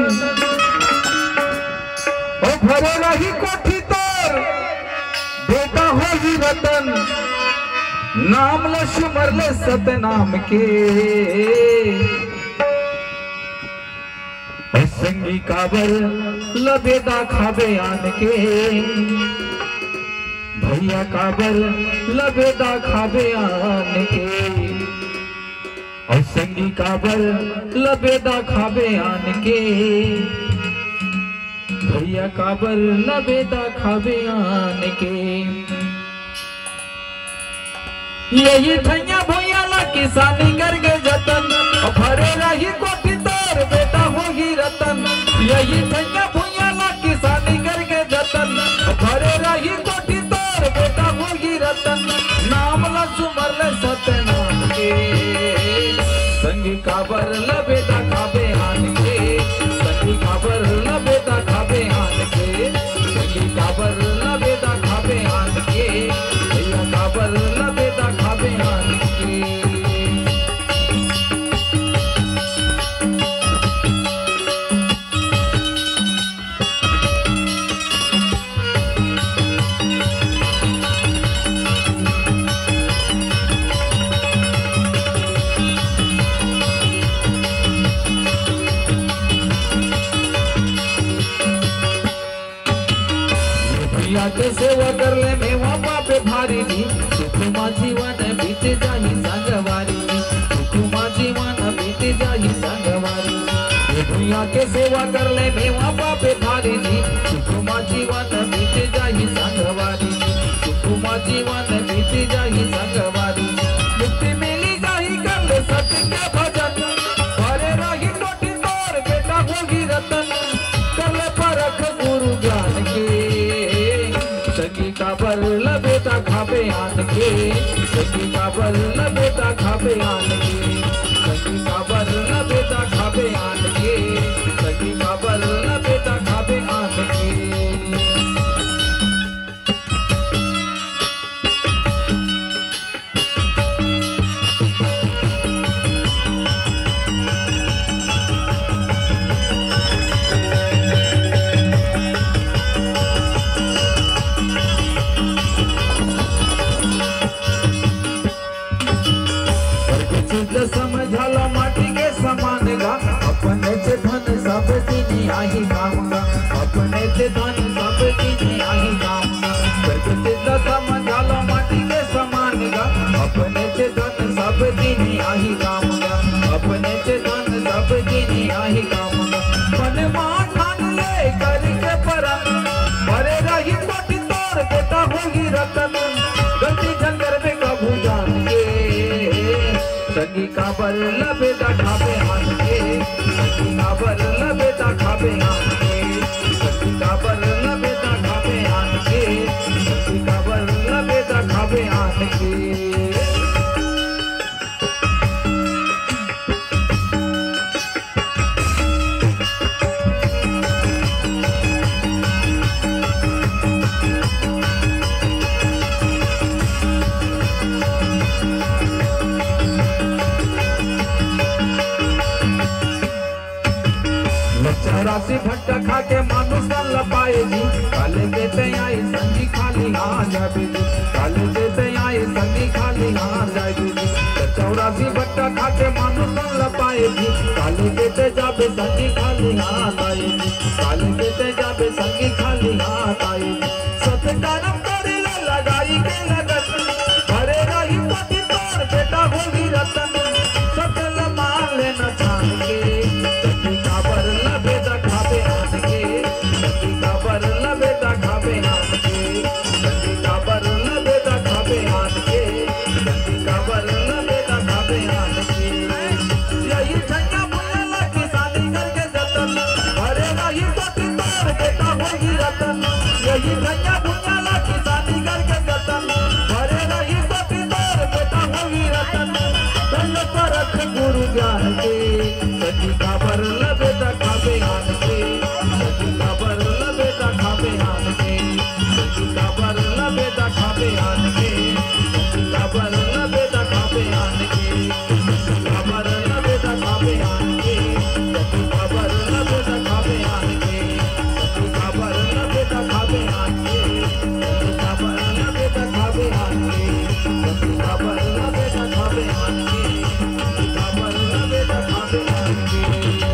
ओ भरे रही कोठी तोर बेटा हो ही रतन नाम ल सुमरले सतनाम के संगी काबर लबेदा खाबे आन के भैया काबर लबेदा खाबे आन के और संगी काबर लबेदा खाबे आन के भैया काबर लबेदा खाबे आन के यही थैया भैया ला किसानी करके जतन भरे रही कोठी तोर बेटा होगी रतन यही थैया भैया ला किसानी करके जतन भरे रही कोठी तोर बेटा होगी रतन नाम ला सुमरले सतनाम के संगी काबर लबेदा खाबे आन के संगी काबर लबेदा खाबे आन के संगी काबर लबेदा खाबे आन के भैया काबर लबेदा खाबे आन के के सेवा कर ले मेवा बापे भारी जी सुखमा जीवन बीत जाही संगवारी सुखमा जीवन बीत जाही संगवारी ये भैया के सेवा कर ले मेवा बापे भारी जी सुखमा जीवन बीत जाही संगवारी सुखमा जीवन बीत जाही संगवारी मुक्ति मिली जाही कर ले सत्य के भजन भरे रही कोठी तोर बेटा होगी रतन कर ले परख गुरु ज्ञान के संगी काबर लबेदा खाबे आन के संगी काबर लबेदा खाबे आन के संगी काबर लबेदा खाबे आन के संगी काबर लबेदा खाबे आन के समझाला माटी के समान गा अपने से धन सब दीनी आही गाऊंगा अपने से धन सब दीनी आही गाऊंगा प्रकृति समझाला माटी के समान गा अपने से धन सब दीनी आही गाऊंगा अपने से धन सब दीनी आही गाऊंगा मन मां ठान ले करके परम भरे रही कोठी तोर बेटा होगी रतन गलती जंगर में कभू जान के संगी काबर लबेदा खाबे आन के संगी काबर लबेदा खाबे आन के संगी काबर लबेदा खाबे आन के संगी काबर लबेदा खाबे आन के राशि भट्टा खा के मानुष लपाए जी काले देते आई संगी खाली हाँ जाबे जी काले देते आई संगी खाली हाँ जाबे जी चौरासी भट्टा खा के मानुष लपाए जी काले देते जाबे संगी खाली हाँ ताए जी काले देते जाबे संगी खाली हाँ ताए जी सतकारम करे लगाई के लगन भरे रही कोठी तोर बेटा होगी रतन सकल मान लेना छान के संगी काबर लबेदा खाबे आन के संगी काबर लबेदा खाबे आन के संगी काबर लबेदा खाबे आन के संगी काबर लबेदा खाबे आन के यही छंगा बुला किसानी करके जतन भरे रही कोठी तोर बेटा होगी रतन यही छंगा बुला किसानी करके जतन भरे रही कोठी तोर बेटा होगी रतन धन परख गुरु ज्ञान के संगी काबर लबेदा खाबे आन के संगी काबर लबेदा खाबे आन के संगी काबर लबेदा खाबे आन के संगी काबर लबेदा खाबे आन के संगी काबर लबेदा खाबे आन के संगी काबर लबेदा खाबे खबर बेटा खावे आंगे, खबर बेटा खावे आंगे।